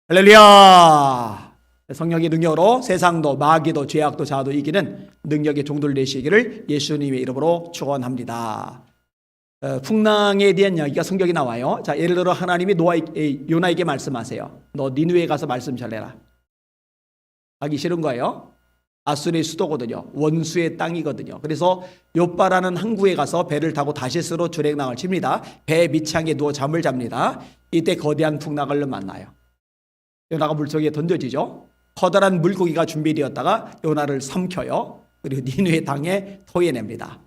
할렐루야! 성령의 능력으로 세상도 마귀도 죄악도 자아도 이기는 능력의 종들 되시기를 예수님의 이름으로 축원합니다. 풍랑에 대한 이야기가 성경에 나와요. 자, 예를 들어 하나님이 요나에게 말씀하세요. 너 니느웨에 가서 말씀 전해라. 하기 싫은 거예요. 아수르의 수도거든요. 원수의 땅이거든요. 그래서 요빠라는 항구에 가서 배를 타고 다시스로 출행랑을 칩니다. 배 밑창에 누워 잠을 잡니다. 이때 거대한 풍랑을 만나요. 요나가 물속에 던져지죠. 커다란 물고기가 준비되었다가 요나를 삼켜요. 그리고 니느웨 땅에 토해냅니다.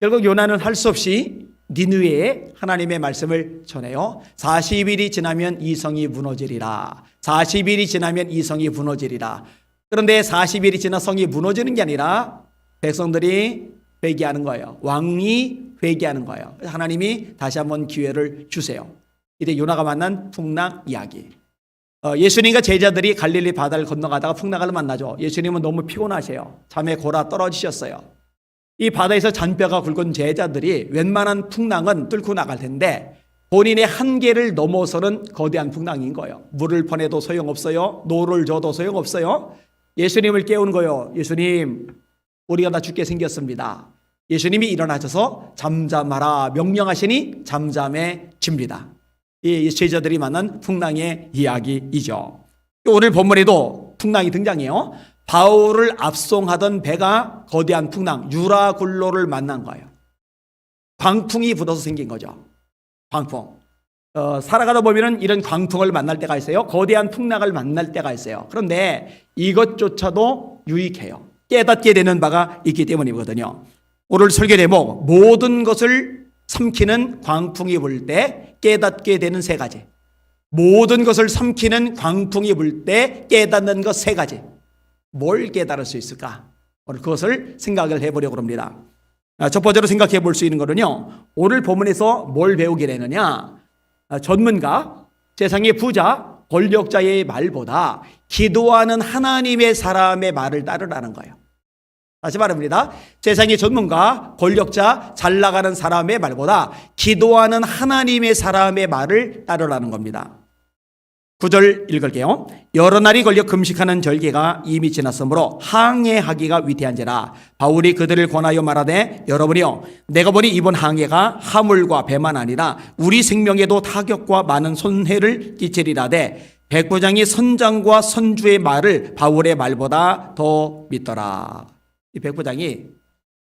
결국 요나는 할 수 없이 니느웨에 하나님의 말씀을 전해요. 40일이 지나면 이 성이 무너지리라. 40일이 지나면 이 성이 무너지리라. 그런데 40일이 지나 성이 무너지는 게 아니라 백성들이 회개하는 거예요. 왕이 회개하는 거예요. 하나님이 다시 한번 기회를 주세요. 이때 요나가 만난 풍랑 이야기. 예수님과 제자들이 갈릴리 바다를 건너가다가 풍랑을 만나죠. 예수님은 너무 피곤하세요. 잠에 골아 떨어지셨어요. 이 바다에서 잔뼈가 굵은 제자들이 웬만한 풍랑은 뚫고 나갈 텐데 본인의 한계를 넘어서는 거대한 풍랑인 거예요. 물을 퍼내도 소용없어요. 노를 줘도 소용없어요. 예수님을 깨우는 거예요. 예수님, 우리가 다 죽게 생겼습니다. 예수님이 일어나셔서 잠잠하라 명령하시니 잠잠해집니다. 이 제자들이 만난 풍랑의 이야기이죠. 오늘 본문에도 풍랑이 등장해요. 바울을 압송하던 배가 거대한 풍랑 유라굴로를 만난 거예요. 광풍이 불어서 생긴 거죠. 광풍. 살아가다 보면 이런 광풍을 만날 때가 있어요. 거대한 풍랑을 만날 때가 있어요. 그런데 이것조차도 유익해요. 깨닫게 되는 바가 있기 때문이거든요. 오늘 설교 제목 모든 것을 삼키는 광풍이 불 때 깨닫게 되는 세 가지. 모든 것을 삼키는 광풍이 불 때 깨닫는 것 세 가지. 뭘 깨달을 수 있을까? 오늘 그것을 생각을 해보려고 합니다. 첫 번째로 생각해 볼 수 있는 것은요. 오늘 본문에서 뭘 배우게 되느냐? 전문가, 세상의 부자, 권력자의 말보다 기도하는 하나님의 사람의 말을 따르라는 거예요. 다시 말합니다. 세상의 전문가, 권력자, 잘 나가는 사람의 말보다 기도하는 하나님의 사람의 말을 따르라는 겁니다. 9절 읽을게요. 여러 날이 걸려 금식하는 절기가 이미 지났으므로 항해하기가 위태한지라. 바울이 그들을 권하여 말하되 여러분이요 내가 보니 이번 항해가 화물과 배만 아니라 우리 생명에도 타격과 많은 손해를 끼치리라되 백부장이 선장과 선주의 말을 바울의 말보다 더 믿더라. 이 백부장이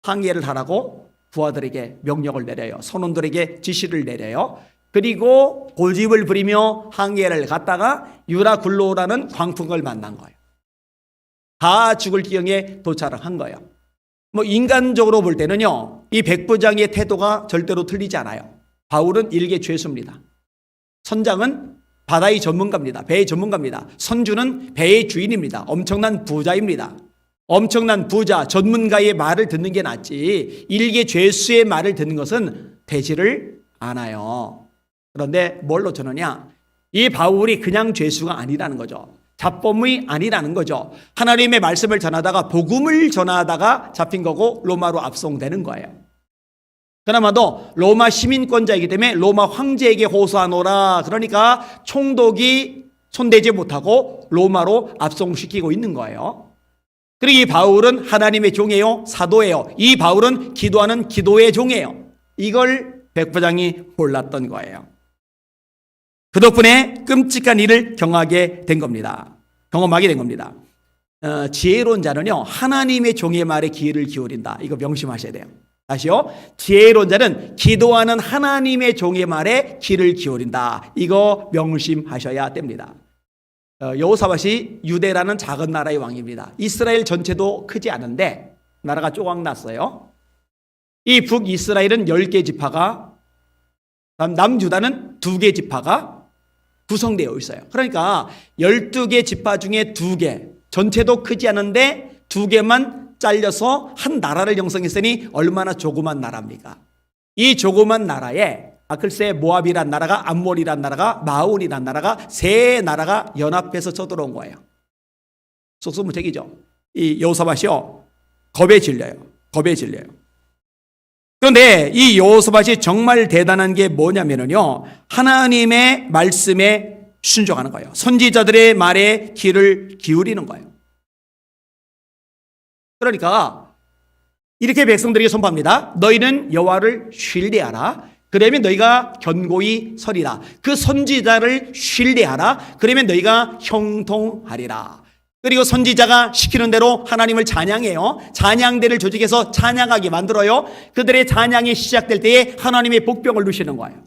항해를 하라고 부하들에게 명령을 내려요. 선원들에게 지시를 내려요. 그리고 고집을 부리며 항해를 갔다가 유라굴로라는 광풍을 만난 거예요. 다 죽을 지경에 도착을 한 거예요. 인간적으로 볼 때는요, 이 백부장의 태도가 절대로 틀리지 않아요. 바울은 일개 죄수입니다. 선장은 바다의 전문가입니다. 배의 전문가입니다. 선주는 배의 주인입니다. 엄청난 부자입니다. 엄청난 부자, 전문가의 말을 듣는 게 낫지 일개 죄수의 말을 듣는 것은 되지를 않아요. 그런데 뭘 놓쳤느냐? 이 바울이 그냥 죄수가 아니라는 거죠. 잡범이 아니라는 거죠. 하나님의 말씀을 전하다가 복음을 전하다가 잡힌 거고 로마로 압송되는 거예요. 그나마도 로마 시민권자이기 때문에 로마 황제에게 호소하노라. 그러니까 총독이 손대지 못하고 로마로 압송시키고 있는 거예요. 그리고 이 바울은 하나님의 종이에요? 사도예요? 이 바울은 기도하는 기도의 종이에요. 이걸 백부장이 몰랐던 거예요. 그 덕분에 끔찍한 일을 경험하게 된 겁니다. 지혜로운 자는요, 하나님의 종의 말에 귀를 기울인다. 이거 명심하셔야 돼요. 다시요. 지혜로운 자는 기도하는 하나님의 종의 말에 귀를 기울인다. 이거 명심하셔야 됩니다. 여호사밧이 유대라는 작은 나라의 왕입니다. 이스라엘 전체도 크지 않은데 나라가 쪼각났어요. 이 북이스라엘은 10개 지파가, 남유다는 2개 지파가 구성되어 있어요. 그러니까 12개 지파 중에 2개, 전체도 크지 않은데 2개만 잘려서 한 나라를 형성했으니 얼마나 조그만 나라입니까? 이 조그만 나라에 글쎄 모압이란 나라가, 암몬이란 나라가, 마온이란 나라가, 세 나라가 연합해서 쳐들어온 거예요. 속수무책이죠. 이 여호사밧이요, 겁에 질려요. 그런데 이 여호사밧이 정말 대단한 게 뭐냐면요, 하나님의 말씀에 순종하는 거예요. 선지자들의 말에 귀를 기울이는 거예요. 그러니까 이렇게 백성들에게 선포합니다. 너희는 여호와를 신뢰하라. 그러면 너희가 견고히 서리라. 그 선지자를 신뢰하라. 그러면 너희가 형통하리라. 그리고 선지자가 시키는 대로 하나님을 찬양해요. 찬양대를 조직해서 찬양하게 만들어요. 그들의 찬양이 시작될 때에 하나님의 복병을 누시는 거예요.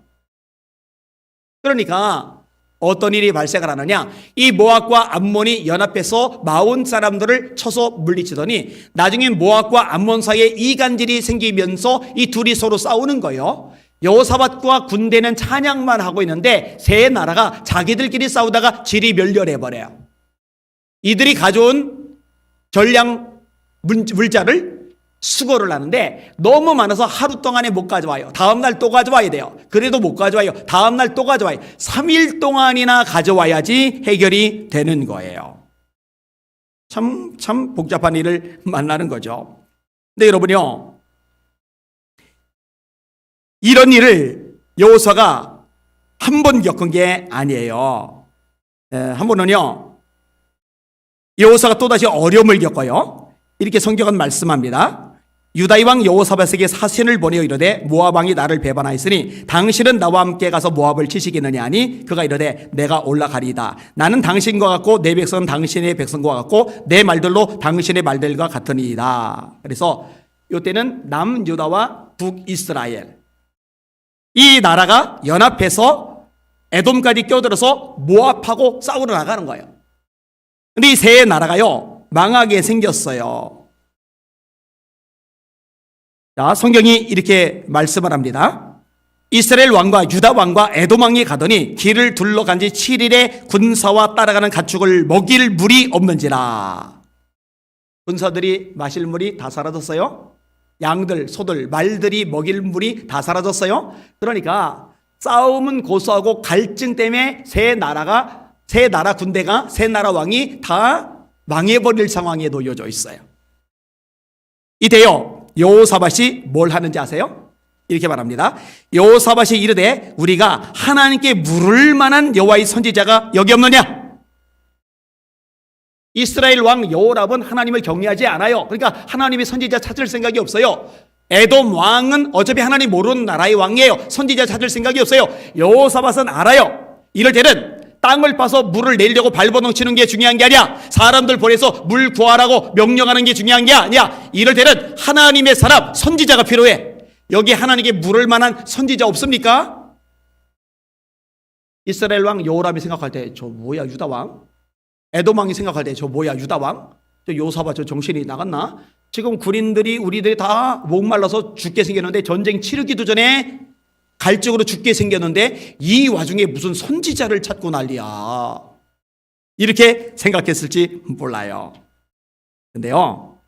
그러니까 어떤 일이 발생을 하느냐, 이 모압과 암몬이 연합해서 마온 사람들을 쳐서 물리치더니 나중에 모압과 암몬 사이에 이간질이 생기면서 이 둘이 서로 싸우는 거예요. 여호사밧과 군대는 찬양만 하고 있는데 세 나라가 자기들끼리 싸우다가 질이 멸렬해버려요. 이들이 가져온 전량 물자를 수거를 하는데 너무 많아서 하루 동안에 못 가져와요. 다음날 또 가져와야 돼요. 그래도 못 가져와요. 다음날 또 가져와요. 3일 동안이나 가져와야지 해결이 되는 거예요. 참 복잡한 일을 만나는 거죠. 근데 여러분요, 이런 일을 여호수아가 한 번 겪은 게 아니에요. 한 번은요, 여호수아가 또다시 어려움을 겪어요. 이렇게 성경은 말씀합니다. 유다의 왕 여호사밧에게 사신을 보내어 이르되 모압 왕이 나를 배반하였으니 당신은 나와 함께 가서 모압을 치시겠느냐 하니 그가 이르되 내가 올라가리이다. 나는 당신과 같고 내 백성은 당신의 백성과 같고 내 말들로 당신의 말들과 같으니이다. 그래서 이때는 남유다와 북이스라엘 이 나라가 연합해서 에돔까지 끼어들어서 모압하고 싸우러 나가는 거예요. 근데 이 세 나라가요 망하게 생겼어요. 자, 성경이 이렇게 말씀을 합니다. 이스라엘 왕과 유다 왕과 에돔 왕이 가더니 길을 둘러간 지 7일에 군사와 따라가는 가축을 먹일 물이 없는지라. 군사들이 마실 물이 다 사라졌어요. 양들, 소들, 말들이 먹일 물이 다 사라졌어요. 그러니까 싸움은 고수하고 갈증 때문에 세 나라 군대가 세 나라 왕이 다 망해버릴 상황에 놓여져 있어요. 이때요 여호사밧이 뭘 하는지 아세요? 이렇게 말합니다. 여호사밧이 이르되 우리가 하나님께 물을 만한 여호와의 선지자가 여기 없느냐? 이스라엘 왕 여호람은 하나님을 경외하지 않아요. 그러니까 하나님의 선지자 찾을 생각이 없어요. 에돔 왕은 어차피 하나님 모르는 나라의 왕이에요. 선지자 찾을 생각이 없어요. 여호사밧은 알아요. 이럴 때는 땅을 파서 물을 내리려고 발버둥치는 게 중요한 게 아니야. 사람들 보내서 물 구하라고 명령하는 게 중요한 게 아니야. 이럴 때는 하나님의 사람, 선지자가 필요해. 여기 하나님께 물을 만한 선지자 없습니까? 이스라엘 왕 여호람이 생각할 때 저 뭐야 유다 왕? 에돔 왕이 생각할 때 저 뭐야 유다 왕? 저 여호사밧 저 정신이 나갔나? 지금 군인들이 우리들이 다 목말라서 죽게 생겼는데 전쟁 치르기도 전에 갈증으로 죽게 생겼는데 이 와중에 무슨 선지자를 찾고 난리야. 이렇게 생각했을지 몰라요. 근데요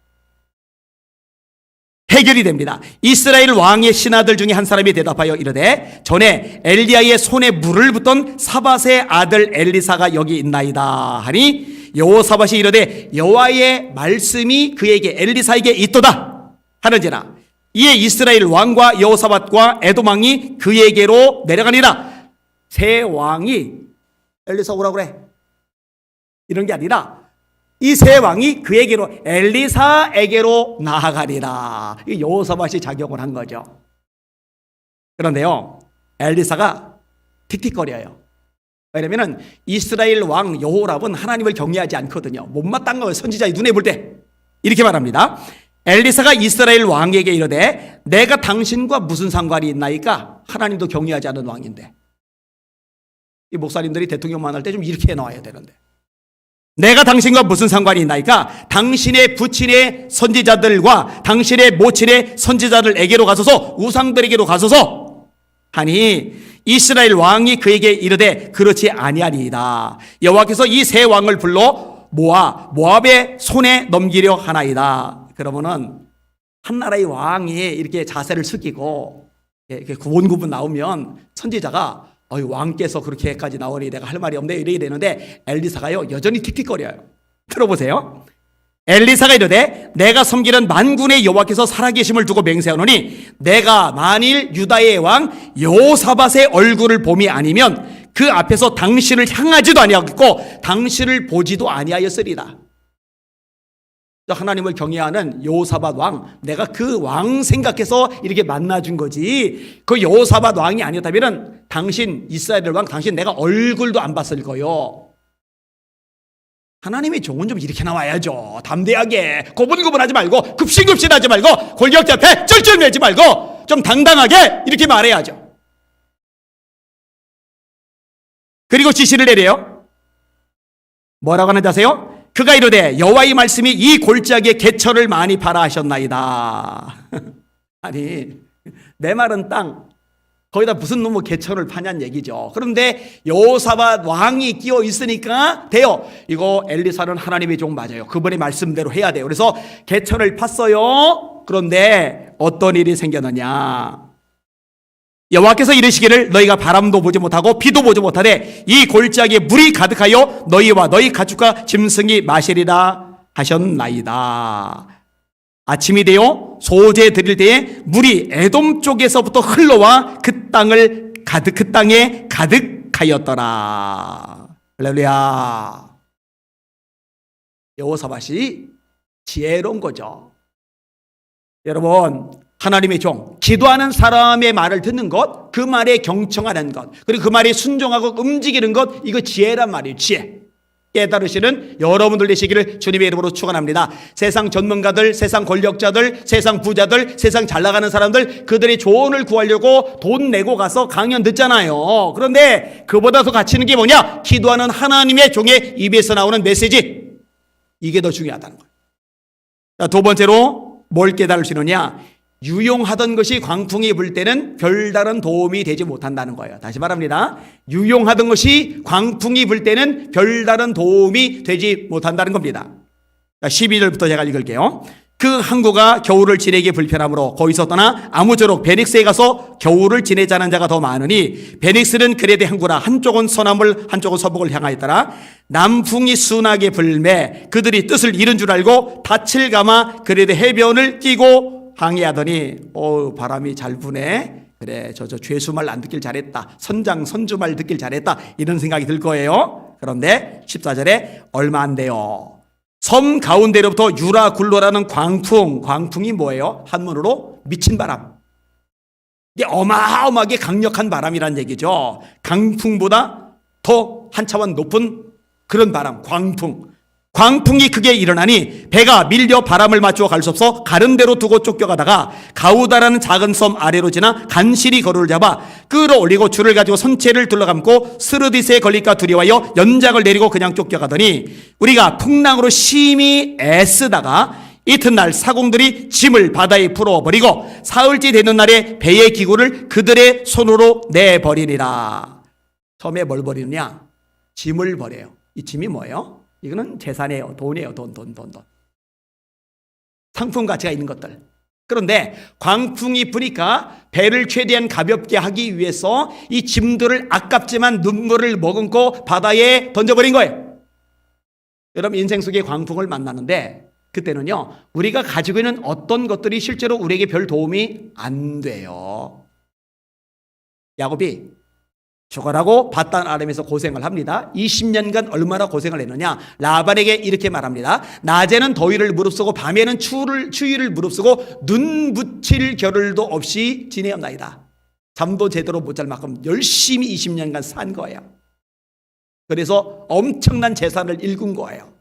해결이 됩니다. 이스라엘 왕의 신하들 중에 한 사람이 대답하여 이르되 전에 엘리야의 손에 물을 붓던 사밧의 아들 엘리사가 여기 있나이다 하니 여호사밧이 이르되 여호와의 말씀이 그에게 엘리사에게 있도다 하는지라. 이에 이스라엘 왕과 여호사밧과 에돔 왕이 그에게로 내려가니라. 세 왕이 엘리사 오라고 그래 이런 게 아니라 이 세 왕이 그에게로 엘리사에게로 나아가리라. 여호사밧이 작용을 한 거죠. 그런데요 엘리사가 틱틱거려요. 왜냐하면 이스라엘 왕 여호람은 하나님을 경외하지 않거든요. 못마땅한 거예요. 선지자의 눈에 볼 때. 이렇게 말합니다. 엘리사가 이스라엘 왕에게 이르되 내가 당신과 무슨 상관이 있나이까? 하나님도 경외하지 않는 왕인데. 이 목사님들이 대통령 만날 때 좀 이렇게 나와야 되는데. 내가 당신과 무슨 상관이 있나이까? 당신의 부친의 선지자들과 당신의 모친의 선지자들에게로 가소서, 우상들에게로 가소서 하니 이스라엘 왕이 그에게 이르되 그렇지 아니하니이다. 여호와께서 이 세 왕을 불러 모압의 손에 넘기려 하나이다. 그러면은 한 나라의 왕이 이렇게 자세를 숙이고 이렇게 구분구분 나오면 선지자가 왕께서 그렇게까지 나오니 내가 할 말이 없네 이래야 되는데 엘리사가요 여전히 틱틱거려요. 들어보세요. 엘리사가 이르되 내가 섬기는 만군의 여호와께서 살아계심을 두고 맹세하노니 내가 만일 유다의 왕 여호사밧의 얼굴을 봄이 아니면 그 앞에서 당신을 향하지도 아니하겠고 당신을 보지도 아니하였으리라. 하나님을 경외하는 여호사밧 왕, 내가 그 왕 생각해서 이렇게 만나준 거지, 그 여호사밧 왕이 아니었다면 당신 이스라엘 왕, 당신 내가 얼굴도 안 봤을 거요. 하나님의 종은 좀 이렇게 나와야죠. 담대하게, 고분고분하지 말고, 급신급신하지 말고, 골격잡해 쩔쩔매지 말고 좀 당당하게 이렇게 말해야죠. 그리고 지시를 내려요. 뭐라고 하는지 아세요? 그가 이르되 여호와의 말씀이 이 골짜기에 개철을 많이 파라 하셨나이다. 아니, 내 말은 땅, 거기다 무슨 놈의 개철을 파냐는 얘기죠. 그런데 여호사밧 왕이 끼어 있으니까 돼요. 이거 엘리사는 하나님의 종 맞아요. 그분의 말씀대로 해야 돼요. 그래서 개철을 팠어요. 그런데 어떤 일이 생겼느냐? 여호와께서 이르시기를 너희가 바람도 보지 못하고 비도 보지 못하되 이 골짜기에 물이 가득하여 너희와 너희 가축과 짐승이 마시리라 하셨나이다. 아침이 되어 소재 드릴 때에 물이 에돔 쪽에서부터 흘러와 그 땅에 가득하였더라. 할렐루야. 여호사밧이 지혜로운 거죠. 여러분, 하나님의 종, 기도하는 사람의 말을 듣는 것, 그 말에 경청하는 것, 그리고 그 말에 순종하고 움직이는 것, 이거 지혜란 말이에요. 지혜. 깨달으시는 여러분들 되시기를 주님의 이름으로 축원합니다. 세상 전문가들, 세상 권력자들, 세상 부자들, 세상 잘 나가는 사람들, 그들의 조언을 구하려고 돈 내고 가서 강연 듣잖아요. 그런데 그보다 더 가치 있는 게 뭐냐? 기도하는 하나님의 종의 입에서 나오는 메시지, 이게 더 중요하다는 거예요. 자, 두 번째로 뭘 깨달으시느냐? 유용하던 것이 광풍이 불 때는 별다른 도움이 되지 못한다는 거예요. 다시 말합니다. 유용하던 것이 광풍이 불 때는 별다른 도움이 되지 못한다는 겁니다. 12절부터 제가 읽을게요. 그 항구가 겨울을 지내기 불편하므로 거기서 떠나 아무쪼록 베닉스에 가서 겨울을 지내자는 자가 더 많으니 베닉스는 그레데 항구라. 한쪽은 서남을 한쪽은 서북을 향하였더라. 남풍이 순하게 불매 그들이 뜻을 잃은 줄 알고 닻을 감아 그레데 해변을 끼고 항해하더니 바람이 잘 부네. 그래, 저 죄수말 안 듣길 잘했다. 선주말 듣길 잘했다. 이런 생각이 들 거예요. 그런데 14절에 얼마 안 돼요. 섬 가운데로부터 유라 굴러라는 광풍이 뭐예요? 한문으로 미친 바람. 이게 어마어마하게 강력한 바람이란 얘기죠. 강풍보다 더 한 차원 높은 그런 바람, 광풍이 크게 일어나니 배가 밀려 바람을 맞추어 갈 수 없어 가른 대로 두고 쫓겨가다가 가우다라는 작은 섬 아래로 지나 간신히 거루를 잡아 끌어올리고 줄을 가지고 선체를 둘러감고 스르디스에 걸릴까 두려워하여 연장을 내리고 그냥 쫓겨가더니 우리가 풍랑으로 심히 애쓰다가 이튿날 사공들이 짐을 바다에 풀어버리고 사흘째 되는 날에 배의 기구를 그들의 손으로 내버리니라. 처음에 뭘 버리느냐? 짐을 버려요. 이 짐이 뭐예요? 이거는 재산이에요. 돈이에요. 돈. 상품 가치가 있는 것들. 그런데 광풍이 부니까 배를 최대한 가볍게 하기 위해서 이 짐들을 아깝지만 눈물을 머금고 바다에 던져버린 거예요. 여러분, 인생 속에 광풍을 만나는데 그때는요, 우리가 가지고 있는 어떤 것들이 실제로 우리에게 별 도움이 안 돼요. 야곱이 죽어라고 바단 아람에서 고생을 합니다. 20년간 얼마나 고생을 했느냐? 라반에게 이렇게 말합니다. 낮에는 더위를 무릅쓰고 밤에는 추위를 무릅쓰고 눈 붙일 겨를도 없이 지내었나이다. 잠도 제대로 못 잘 만큼 열심히 20년간 산 거예요. 그래서 엄청난 재산을 일군 거예요.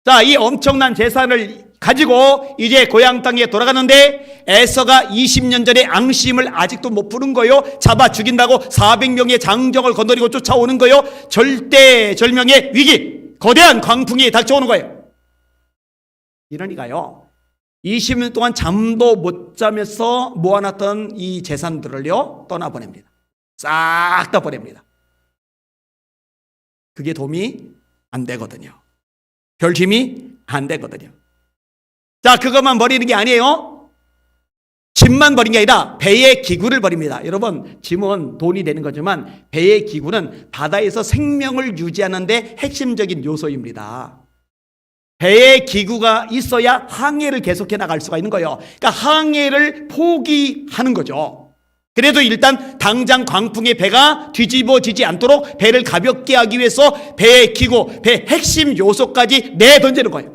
자, 이 엄청난 재산을 가지고 이제 고향 땅에 돌아가는데 에서가 20년 전에 앙심을 아직도 못 푸는 거요. 잡아 죽인다고 400명의 장정을 거느리고 쫓아오는 거요. 절대절명의 위기, 거대한 광풍이 닥쳐오는 거예요. 이러니까요, 20년 동안 잠도 못 자면서 모아놨던 이 재산들을요 떠나보냅니다. 싹 다 보냅니다. 그게 도움이 안 되거든요. 별 힘이 안 되거든요. 자, 그것만 버리는 게 아니에요. 짐만 버린 게 아니라 배의 기구를 버립니다. 여러분, 짐은 돈이 되는 거지만 배의 기구는 바다에서 생명을 유지하는 데 핵심적인 요소입니다. 배의 기구가 있어야 항해를 계속해 나갈 수가 있는 거예요. 그러니까 항해를 포기하는 거죠. 그래도 일단 당장 광풍의 배가 뒤집어지지 않도록 배를 가볍게 하기 위해서 배의 기구, 배의 핵심 요소까지 내던지는 거예요.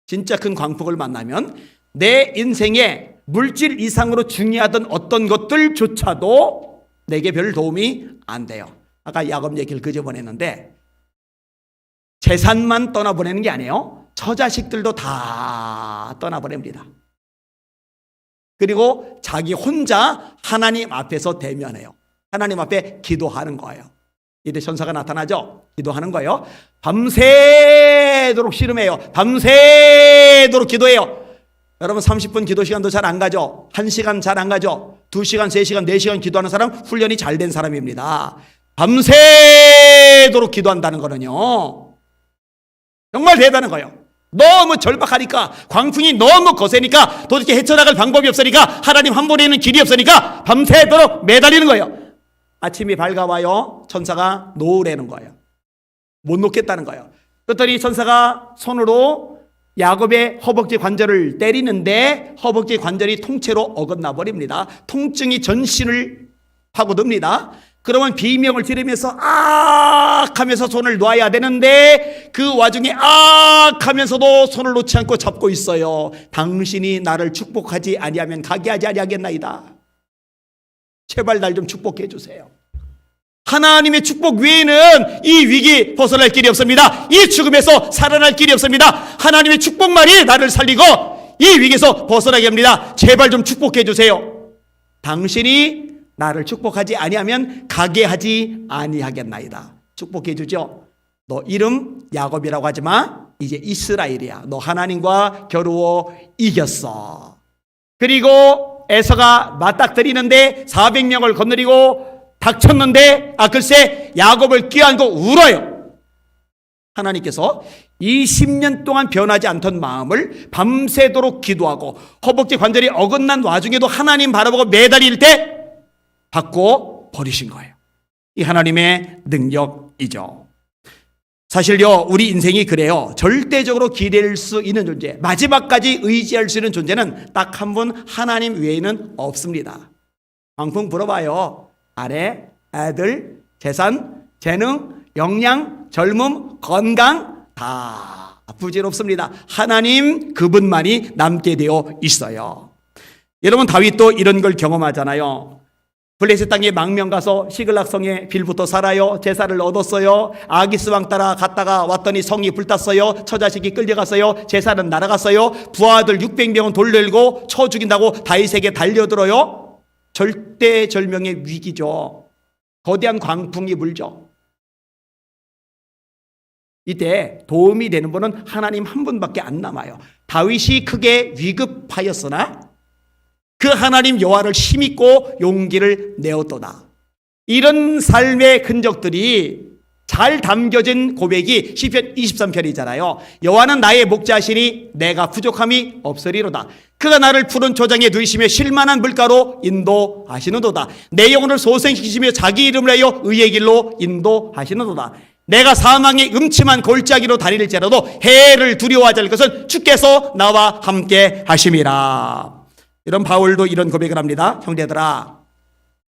진짜 큰 광풍을 만나면 내 인생에 물질 이상으로 중요하던 어떤 것들조차도 내게 별 도움이 안 돼요. 아까 야곱 얘기를 그저 보냈는데 재산만 떠나보내는 게 아니에요. 처자식들도 다 떠나보냅니다. 그리고 자기 혼자 하나님 앞에서 대면해요. 하나님 앞에 기도하는 거예요. 이때 천사가 나타나죠. 기도하는 거예요. 밤새도록 씨름해요. 밤새도록 기도해요. 여러분 30분 기도 시간도 잘 안 가죠. 1시간 잘 안 가죠. 2시간, 3시간, 4시간 기도하는 사람 훈련이 잘 된 사람입니다. 밤새도록 기도한다는 거는요, 정말 대단한 거예요. 너무 절박하니까, 광풍이 너무 거세니까, 도대체 헤쳐나갈 방법이 없으니까, 하나님 한 번에 있는 길이 없으니까 밤새도록 매달리는 거예요. 아침이 밝아와요. 천사가 놓으라는 거예요. 못 놓겠다는 거예요. 그랬더니 천사가 손으로 야곱의 허벅지 관절을 때리는데 허벅지 관절이 통째로 어긋나 버립니다. 통증이 전신을 파고듭니다. 그러면 비명을 지르면서 악 하면서 손을 놔야 되는데 그 와중에 악 하면서도 손을 놓지 않고 잡고 있어요. 당신이 나를 축복하지 아니하면 가게 하지 아니하겠나이다. 제발 날 좀 축복해 주세요. 하나님의 축복 외에는 이 위기 벗어날 길이 없습니다. 이 죽음에서 살아날 길이 없습니다. 하나님의 축복만이 나를 살리고 이 위기에서 벗어나게 합니다. 제발 좀 축복해 주세요. 당신이 나를 축복하지 아니하면 가게 하지 아니하겠나이다. 축복해 주죠. 너 이름 야곱이라고 하지 마. 이제 이스라엘이야. 너 하나님과 겨루어 이겼어. 그리고 에서가 맞닥뜨리는데 400명을 건드리고 닥쳤는데 글쎄 야곱을 껴안고 울어요. 하나님께서 20년 동안 변하지 않던 마음을 밤새도록 기도하고 허벅지 관절이 어긋난 와중에도 하나님 바라보고 매달릴 때 받고 버리신 거예요. 이 하나님의 능력이죠. 사실요, 우리 인생이 그래요. 절대적으로 기댈 수 있는 존재, 마지막까지 의지할 수 있는 존재는 딱 한 분 하나님 외에는 없습니다. 광풍 불어봐요. 아내, 아들, 재산, 재능, 역량, 젊음, 건강 다 부질없습니다. 하나님 그분만이 남게 되어 있어요. 여러분 다윗도 이런 걸 경험하잖아요. 블레셋 땅에 망명 가서 시글락성에 빌부터 살아요. 제사를 얻었어요. 아기스 왕 따라 갔다가 왔더니 성이 불탔어요. 처자식이 끌려갔어요. 제사는 날아갔어요. 부하들 600명은 돌려들고 쳐 죽인다고 다윗에게 달려들어요. 절대절명의 위기죠. 거대한 광풍이 불죠. 이때 도움이 되는 분은 하나님 한 분밖에 안 남아요. 다윗이 크게 위급하였으나 그 하나님 여호와를 힘입고 용기를 내었도다. 이런 삶의 흔적들이 잘 담겨진 고백이 시편 23편이잖아요. 여호와는 나의 목자시니 내가 부족함이 없으리로다. 그가 나를 푸른 초장에 누이시며 실만한 물가로 인도하시는도다. 내 영혼을 소생시키시며 자기 이름을 하여 의의 길로 인도하시는도다. 내가 사망의 음침한 골짜기로 다닐지라도 해를 두려워하지 않을 것은 주께서 나와 함께 하심이라. 이런 바울도 이런 고백을 합니다. 형제들아,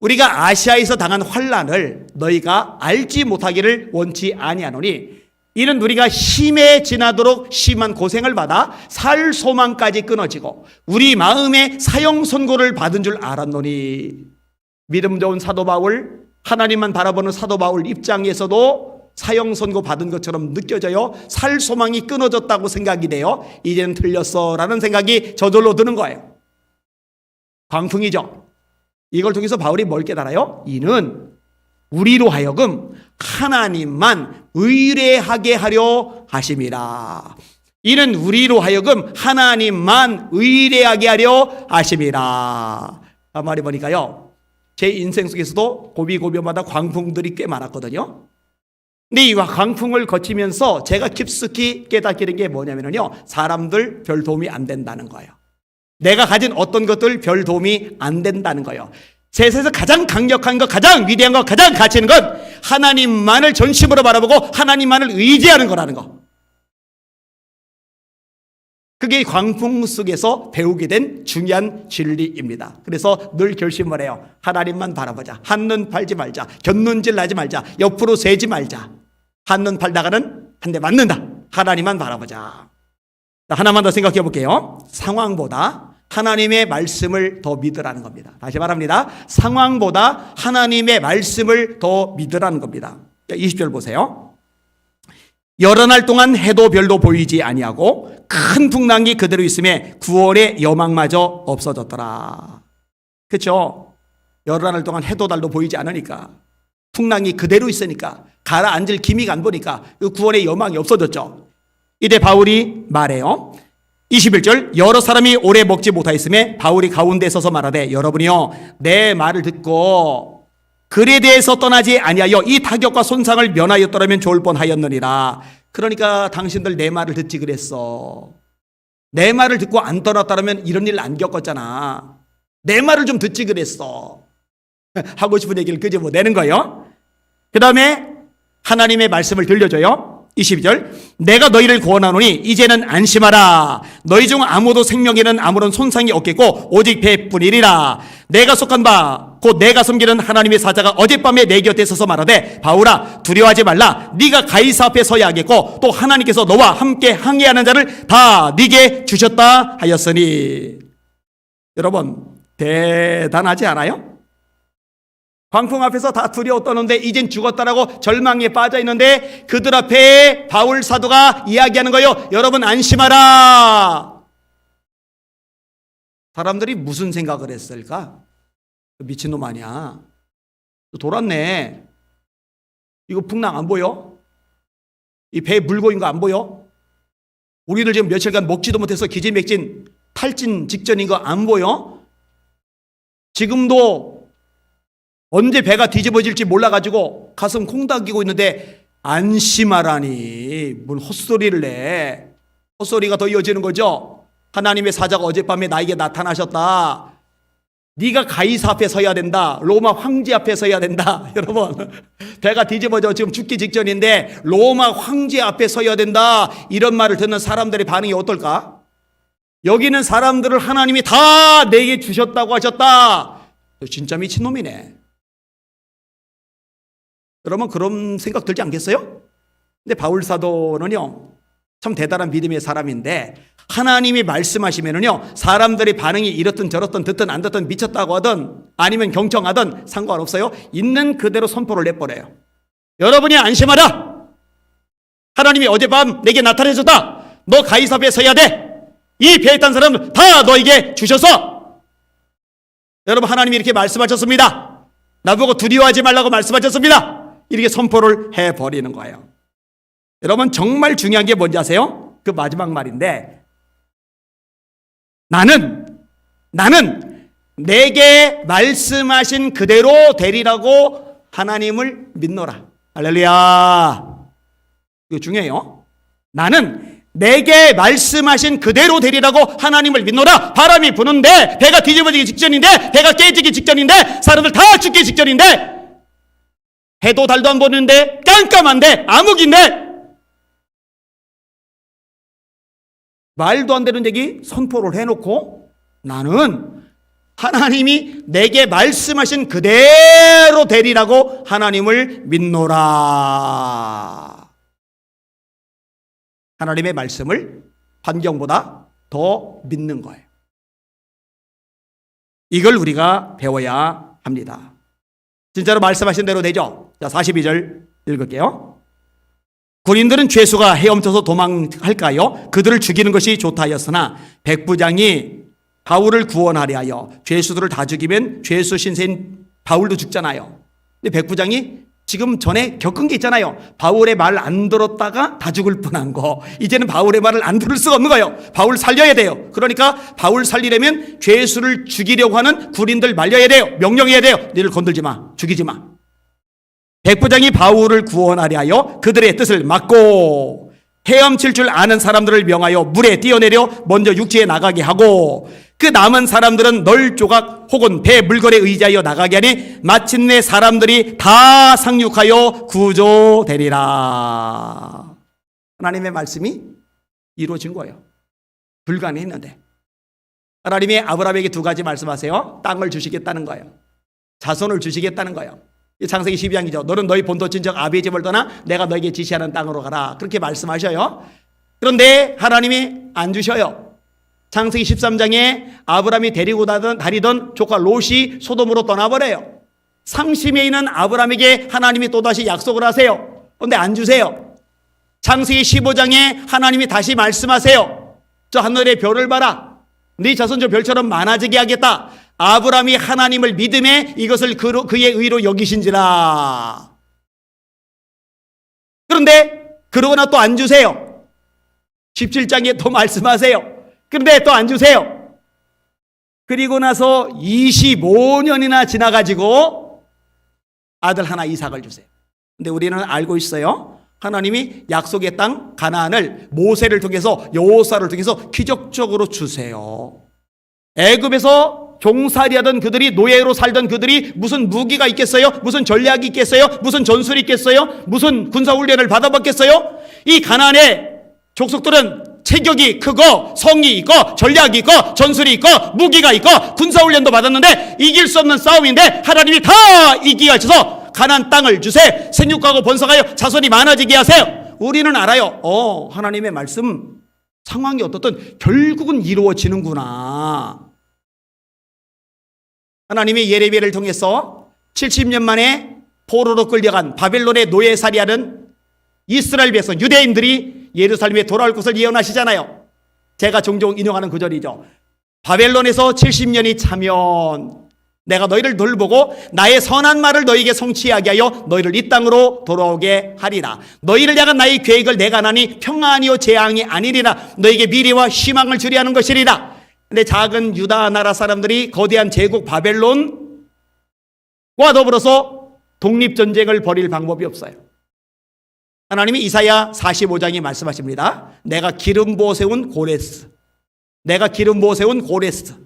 우리가 아시아에서 당한 환난을 너희가 알지 못하기를 원치 아니하노니 이는 우리가 힘에 지나도록 심한 고생을 받아 살 소망까지 끊어지고 우리 마음에 사형 선고를 받은 줄 알았노니. 믿음 좋은 사도 바울, 하나님만 바라보는 사도 바울 입장에서도 사형 선고 받은 것처럼 느껴져요. 살 소망이 끊어졌다고 생각이 돼요. 이제는 틀렸어 라는 생각이 저절로 드는 거예요. 광풍이죠. 이걸 통해서 바울이 뭘 깨달아요? 이는 우리로 하여금 하나님만 의뢰하게 하려 하심이라. 이는 우리로 하여금 하나님만 의뢰하게 하려 하심이라. 말이 보니까요, 제 인생 속에서도 고비고비마다 광풍들이 꽤 많았거든요. 근데 이 광풍을 거치면서 제가 깊숙이 깨닫게 게 뭐냐면요, 사람들 별 도움이 안 된다는 거예요. 내가 가진 어떤 것들 별 도움이 안 된다는 거예요. 세상에서 가장 강력한 것, 가장 위대한 것, 가장 가치 있는 것, 하나님만을 전심으로 바라보고 하나님만을 의지하는 거라는 거. 그게 광풍 속에서 배우게 된 중요한 진리입니다. 그래서 늘 결심을 해요. 하나님만 바라보자. 한눈 팔지 말자. 곁눈질 나지 말자. 옆으로 세지 말자. 한눈 팔다가는 한 대 맞는다. 하나님만 바라보자. 하나만 더 생각해 볼게요. 상황보다 하나님의 말씀을 더 믿으라는 겁니다. 다시 말합니다. 상황보다 하나님의 말씀을 더 믿으라는 겁니다. 20절 보세요. 여러 날 동안 해도 별도 보이지 아니하고 큰 풍랑이 그대로 있음에 구원의 여망마저 없어졌더라. 그렇죠? 여러 날 동안 해도 달도 보이지 않으니까, 풍랑이 그대로 있으니까, 가라앉을 기미가 안 보니까 그 구원의 여망이 없어졌죠. 이때 바울이 말해요. 21절, 여러 사람이 오래 먹지 못하였음에 바울이 가운데 서서 말하되 여러분이요 내 말을 듣고 글에 대해서 떠나지 아니하여 이 타격과 손상을 면하였더라면 좋을 뻔하였느니라. 그러니까 당신들 내 말을 듣지 그랬어. 내 말을 듣고 안 떠났다면 이런 일 안 겪었잖아. 내 말을 좀 듣지 그랬어. 하고 싶은 얘기를 끄집어내는 거예요. 그 다음에 하나님의 말씀을 들려줘요. 22절, 내가 너희를 구원하노니 이제는 안심하라. 너희 중 아무도 생명에는 아무런 손상이 없겠고 오직 배뿐이리라. 내가 속한 바 곧 내가 섬기는 하나님의 사자가 어젯밤에 내 곁에 서서 말하되 바울아 두려워하지 말라. 네가 가이사 앞에 서야 하겠고 또 하나님께서 너와 함께 항해하는 자를 다 네게 주셨다 하였으니. 여러분 대단하지 않아요? 광풍 앞에서 다 두려워 떠는데 이젠 죽었다라고 절망에 빠져 있는데 그들 앞에 바울 사도가 이야기하는 거예요. 여러분 안심하라. 사람들이 무슨 생각을 했을까? 미친놈 아니야. 돌았네. 이거 풍랑 안 보여? 이 배 물고 있는 거 안 보여? 우리들 지금 며칠간 먹지도 못해서 기진맥진 탈진 직전인 거 안 보여? 지금도 언제 배가 뒤집어질지 몰라가지고 가슴 콩닥이고 있는데 안심하라니 뭔 헛소리를 내. 헛소리가 더 이어지는 거죠. 하나님의 사자가 어젯밤에 나에게 나타나셨다. 네가 가이사 앞에 서야 된다. 로마 황제 앞에 서야 된다. 여러분 배가 뒤집어져 지금 죽기 직전인데 로마 황제 앞에 서야 된다. 이런 말을 듣는 사람들의 반응이 어떨까? 여기는 사람들을 하나님이 다 내게 주셨다고 하셨다. 진짜 미친놈이네. 여러분 그런 생각 들지 않겠어요? 근데 바울 사도는요 참 대단한 믿음의 사람인데 하나님이 말씀하시면은요 사람들의 반응이 이렇든 저렇든 듣든 안 듣든 미쳤다고 하든 아니면 경청하든 상관없어요. 있는 그대로 선포를 내버려요. 여러분이 안심하라. 하나님이 어젯밤 내게 나타내셨다. 너 가이사 앞에 서야 돼. 이 배에 탄 사람 다 너에게 주셔서. 여러분 하나님이 이렇게 말씀하셨습니다. 나보고 두려워하지 말라고 말씀하셨습니다. 이렇게 선포를 해버리는 거예요. 여러분 정말 중요한 게 뭔지 아세요? 그 마지막 말인데 나는 내게 말씀하신 그대로 되리라고 하나님을 믿노라. 할렐루야. 이거 중요해요. 나는 내게 말씀하신 그대로 되리라고 하나님을 믿노라. 바람이 부는데 배가 뒤집어지기 직전인데 배가 깨지기 직전인데 사람들 다 죽기 직전인데 해도 달도 안 보는데 깜깜한데 암흑인데 말도 안 되는 얘기 선포를 해놓고 나는 하나님이 내게 말씀하신 그대로 되리라고 하나님을 믿노라. 하나님의 말씀을 환경보다 더 믿는 거예요. 이걸 우리가 배워야 합니다. 진짜로 말씀하신 대로 되죠? 자, 42절 읽을게요. 군인들은 죄수가 헤엄쳐서 도망할까요? 그들을 죽이는 것이 좋다 하였으나 백부장이 바울을 구원하려 하여 죄수들을 다 죽이면 죄수 신세인 바울도 죽잖아요. 근데 백부장이 지금 전에 겪은 게 있잖아요. 바울의 말 안 들었다가 다 죽을 뻔한 거. 이제는 바울의 말을 안 들을 수가 없는 거예요. 바울 살려야 돼요. 그러니까 바울 살리려면 죄수를 죽이려고 하는 군인들 말려야 돼요. 명령해야 돼요. 너희를 건들지 마. 죽이지 마. 백부장이 바울을 구원하려 하여 그들의 뜻을 막고 헤엄칠 줄 아는 사람들을 명하여 물에 뛰어내려 먼저 육지에 나가게 하고 그 남은 사람들은 널조각 혹은 배 물건에 의지하여 나가게 하니 마침내 사람들이 다 상륙하여 구조되리라. 하나님의 말씀이 이루어진 거예요. 불가능했는데 하나님이 아브라함에게 두 가지 말씀하세요. 땅을 주시겠다는 거예요. 자손을 주시겠다는 거예요. 이 창세기 12장이죠. 너는 너희 본토 친척 아비의 집을 떠나 내가 너에게 지시하는 땅으로 가라. 그렇게 말씀하셔요. 그런데 하나님이 안 주셔요. 창세기 13장에 아브라함이 데리고 다니던 조카 롯이 소돔으로 떠나버려요. 상심에 있는 아브라함에게 하나님이 또다시 약속을 하세요. 그런데 안 주세요. 창세기 15장에 하나님이 다시 말씀하세요. 저 하늘의 별을 봐라. 네 자손 저 별처럼 많아지게 하겠다. 아브라함이 하나님을 믿음에 이것을 그의 의로 여기신지라. 그런데 그러거나 또 안 주세요. 17장에 또 말씀하세요. 그런데 또 안 주세요. 그리고 나서 25년이나 지나가지고 아들 하나 이삭을 주세요. 근데 우리는 알고 있어요. 하나님이 약속의 땅 가나안을 모세를 통해서 여호수아를 통해서 기적적으로 주세요. 애굽에서 종살이하던 그들이, 노예로 살던 그들이 무슨 무기가 있겠어요? 무슨 전략이 있겠어요? 무슨 전술이 있겠어요? 무슨 군사훈련을 받아봤겠어요? 이 가나안의 족속들은 체격이 크고 성이 있고 전략이 있고 전술이 있고 무기가 있고 군사훈련도 받았는데 이길 수 없는 싸움인데 하나님이 다 이기게 하셔서 가나안 땅을 주세. 생육하고 번성하여 자손이 많아지게 하세요. 우리는 알아요. 하나님의 말씀 상황이 어떻든 결국은 이루어지는구나. 하나님이 예레미야를 통해서 70년 만에 포로로 끌려간 바벨론의 노예살이하는 이스라엘 백성 유대인들이 예루살렘에 돌아올 것을 예언하시잖아요. 제가 종종 인용하는 구절이죠. 바벨론에서 70년이 차면 내가 너희를 돌보고 나의 선한 말을 너희에게 성취하게 하여 너희를 이 땅으로 돌아오게 하리라. 너희를 향한 나의 계획을 내가 하나니 평안이요 재앙이 아니리라. 너희에게 미래와 희망을 주리 하는 것이리라. 근데 작은 유다 나라 사람들이 거대한 제국 바벨론과 더불어서 독립전쟁을 벌일 방법이 없어요. 하나님이 이사야 45장에 말씀하십니다. 내가 기름 부어 세운 고레스. 내가 기름 부어 세운 고레스.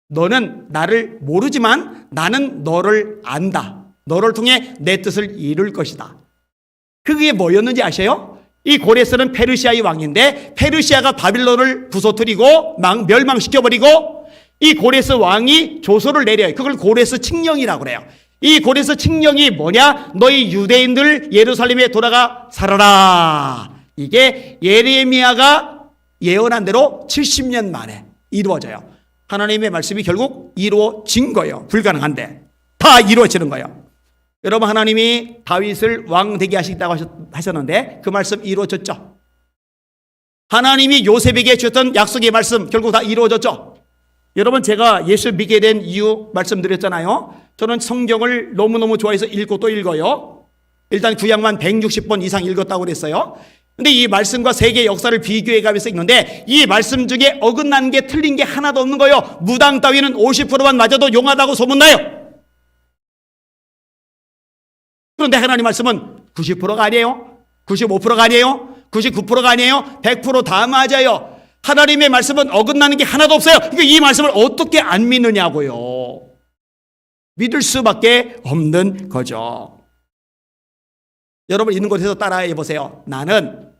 너는 나를 모르지만 나는 너를 안다. 너를 통해 내 뜻을 이룰 것이다. 그게 뭐였는지 아세요? 이 고레스는 페르시아의 왕인데 페르시아가 바빌론을 부서뜨리고 멸망시켜버리고 이 고레스 왕이 조서를 내려요. 그걸 고레스 칙령이라고 그래요. 이 고레스 칙령이 뭐냐? 너희 유대인들 예루살렘에 돌아가 살아라. 이게 예레미야가 예언한 대로 70년 만에 이루어져요. 하나님의 말씀이 결국 이루어진 거예요. 불가능한데 다 이루어지는 거예요. 여러분, 하나님이 다윗을 왕 되게 하시겠다고 하셨는데 그 말씀 이루어졌죠. 하나님이 요셉에게 주셨던 약속의 말씀 결국 다 이루어졌죠. 여러분, 제가 예수 믿게 된 이유 말씀드렸잖아요. 저는 성경을 너무너무 좋아해서 읽고 또 읽어요. 일단 구약만 160번 이상 읽었다고 그랬어요. 근데 이 말씀과 세계 역사를 비교해 가면서 읽는데 이 말씀 중에 어긋난 게 틀린 게 하나도 없는 거예요. 무당 따위는 50%만 맞아도 용하다고 소문나요. 그런데 하나님 말씀은 90%가 아니에요. 95%가 아니에요. 99%가 아니에요. 100% 다 맞아요. 하나님의 말씀은 어긋나는 게 하나도 없어요. 그러니까 이 말씀을 어떻게 안 믿느냐고요. 믿을 수밖에 없는 거죠. 여러분, 있는 곳에서 따라해 보세요. 나는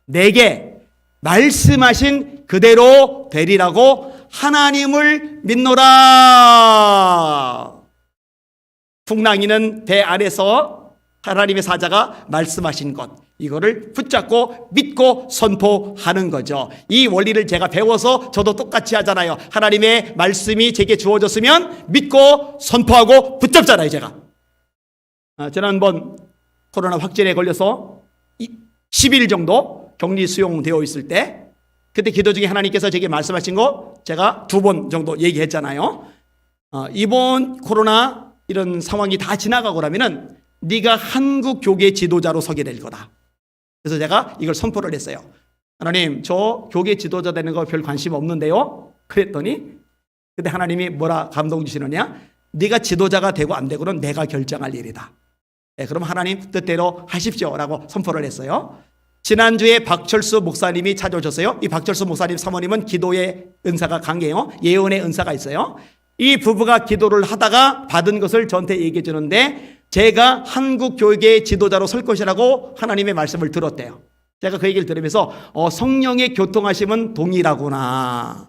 내게 말씀하신 그대로 되리라고 하나님을 믿노라. 풍랑이는 배 안에서 하나님의 사자가 말씀하신 것, 이거를 붙잡고 믿고 선포하는 거죠. 이 원리를 제가 배워서 저도 똑같이 하잖아요. 하나님의 말씀이 제게 주어졌으면 믿고 선포하고 붙잡잖아요, 제가. 지난번 코로나 확진에 걸려서 10일 정도 격리 수용되어 있을 때 그때 기도 중에 하나님께서 제게 말씀하신 거 제가 2번 정도 얘기했잖아요. 이번 코로나 이런 상황이 다 지나가고 나면은 네가 한국 교계 지도자로 서게 될 거다. 그래서 제가 이걸 선포를 했어요. 하나님, 저 교계 지도자 되는 거 별 관심 없는데요. 그랬더니 근데 하나님이 뭐라 감동 주시느냐? 네가 지도자가 되고 안 되고는 내가 결정할 일이다. 네, 그럼 하나님 뜻대로 하십시오라고 선포를 했어요. 지난주에 박철수 목사님이 찾아오셨어요. 이 박철수 목사님 사모님은 기도의 은사가 강해요. 예언의 은사가 있어요. 이 부부가 기도를 하다가 받은 것을 저한테 얘기해 주는데 제가 한국 교회의 지도자로 설 것이라고 하나님의 말씀을 들었대요. 제가 그 얘기를 들으면서 성령의 교통하심은 동일하구나.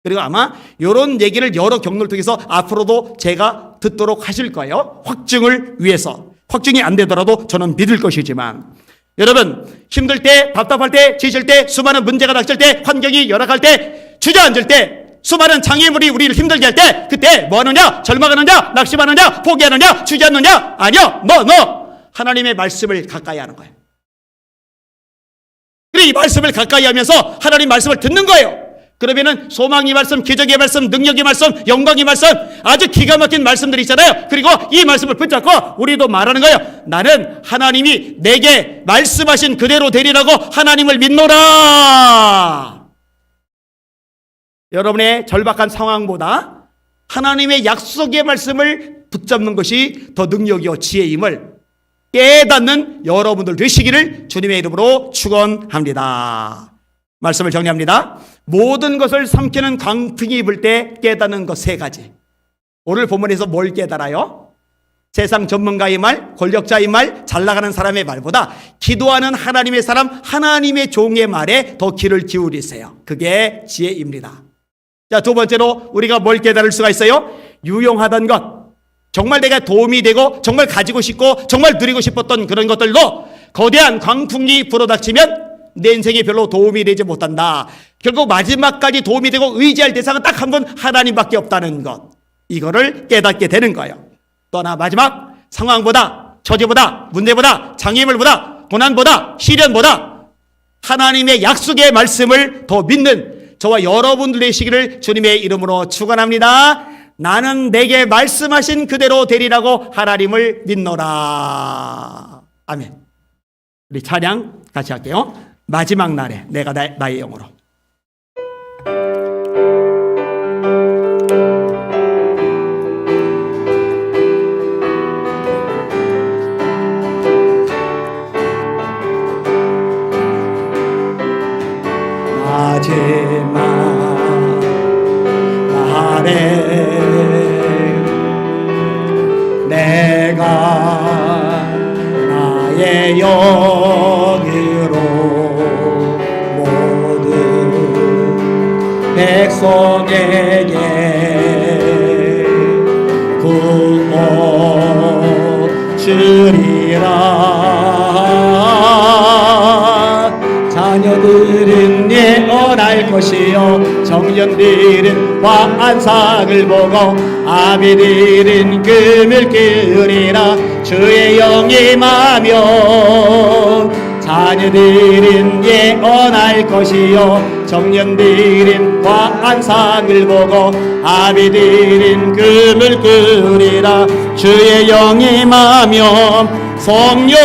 그리고 아마 이런 얘기를 여러 경로를 통해서 앞으로도 제가 듣도록 하실 거예요. 확증을 위해서. 확증이 안 되더라도 저는 믿을 것이지만, 여러분 힘들 때, 답답할 때, 지칠 때, 수많은 문제가 닥칠 때, 환경이 열악할 때, 주저앉을 때, 수많은 장애물이 우리를 힘들게 할 때, 그때 뭐 하느냐? 절망하느냐? 낙심하느냐? 포기하느냐? 주저앉느냐? 아니요. 너 하나님의 말씀을 가까이 하는 거예요. 그리고 이 말씀을 가까이 하면서 하나님 말씀을 듣는 거예요. 그러면은 소망의 말씀, 기적의 말씀, 능력의 말씀, 영광의 말씀, 아주 기가 막힌 말씀들이 있잖아요. 그리고 이 말씀을 붙잡고 우리도 말하는 거예요. 나는 하나님이 내게 말씀하신 그대로 되리라고 하나님을 믿노라. 여러분의 절박한 상황보다 하나님의 약속의 말씀을 붙잡는 것이 더 능력이요 지혜임을 깨닫는 여러분들 되시기를 주님의 이름으로 축원합니다. 말씀을 정리합니다. 모든 것을 삼키는 광풍이 불 때 깨닫는 것 세 가지. 오늘 본문에서 뭘 깨달아요? 세상 전문가의 말, 권력자의 말, 잘나가는 사람의 말보다 기도하는 하나님의 사람, 하나님의 종의 말에 더 귀를 기울이세요. 그게 지혜입니다. 자, 두 번째로 우리가 뭘 깨달을 수가 있어요? 유용하던 것, 정말 내가 도움이 되고 정말 가지고 싶고 정말 누리고 싶었던 그런 것들도 거대한 광풍이 불어닥치면 내 인생에 별로 도움이 되지 못한다. 결국 마지막까지 도움이 되고 의지할 대상은 딱 한 번 하나님밖에 없다는 것, 이거를 깨닫게 되는 거예요. 또 하나, 마지막, 상황보다, 처지보다, 문제보다, 장애물보다, 고난보다, 시련보다 하나님의 약속의 말씀을 더 믿는 저와 여러분들 되시기를 주님의 이름으로 축원합니다. 나는 내게 말씀하신 그대로 되리라고 하나님을 믿노라. 아멘. 우리 찬양 같이 할게요. 마지막 날에 내가 나의 영으로. 마지막 날에 내가 나의 영으로 모든 백성에게 구원 주리라. 자녀들은 예언할 것이요 청년들은 환상을 보고 아비들은 꿈을 꾸리라. 주의 영이 임하면 자녀들은 예언할 것이요 청년들은 환상을 보고 아비들은 꿈을 꾸리라. 주의 영이 임하면 성령이요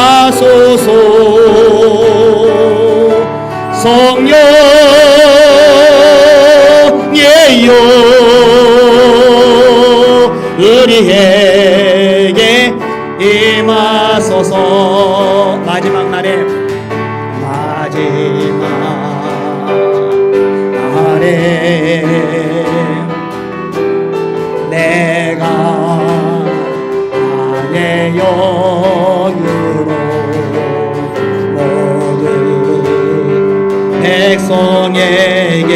예하소서. 성령이요 우리에게 임하소서. 마지막 날에 내가 나의 영으로 모든 백성에게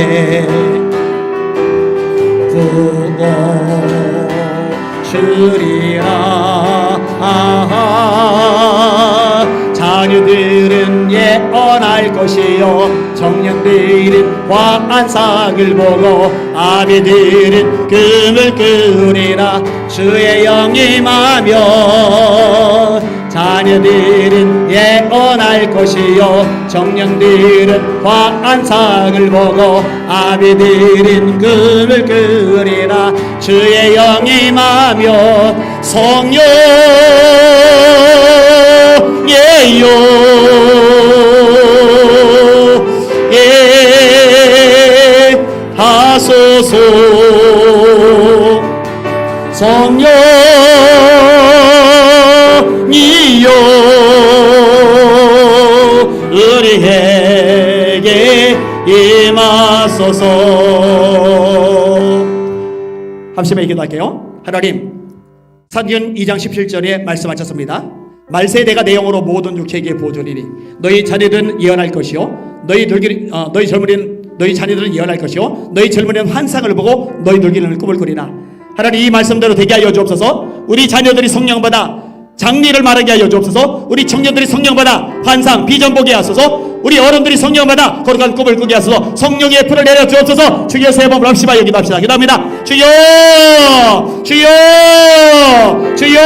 구원 주리라. 자녀들은 예언할 것이요 청년들은 환상을 보고 아비들은 꿈을 꾸리라. 주의 영이 임하면 자녀들은 예언할 것이요 청년들은 환상을 보고 아비들은 꿈을 꾸리라. 주의 영이 임하면 성령이요 예하소서. 성령이요 우리에게 임하소서. 함께 기도할게요. 하나님, 사도행전 2장 17절에 말씀하셨습니다. 말세 내가 내 영으로 모든 육체에게 보존이니 너희 자녀들은 예언할 것이요 너희 자녀들은 예언할 것이요 너희 젊은이는 환상을 보고 너희 늙은이는 꿈을 꾸리나. 하나님, 이 말씀대로 되게 하여 주옵소서. 우리 자녀들이 성령받아 장리를 말하게 하여 주옵소서. 우리 청년들이 성령받아 환상 비전 보게 하소서. 우리 어른들이 성령받아 거룩한 꿈을 꾸게 하소서. 성령의 불을 내려 주옵소서. 주여 세 번을 합시다. 기도합시다. 기도합니다. 주여 주여 주여.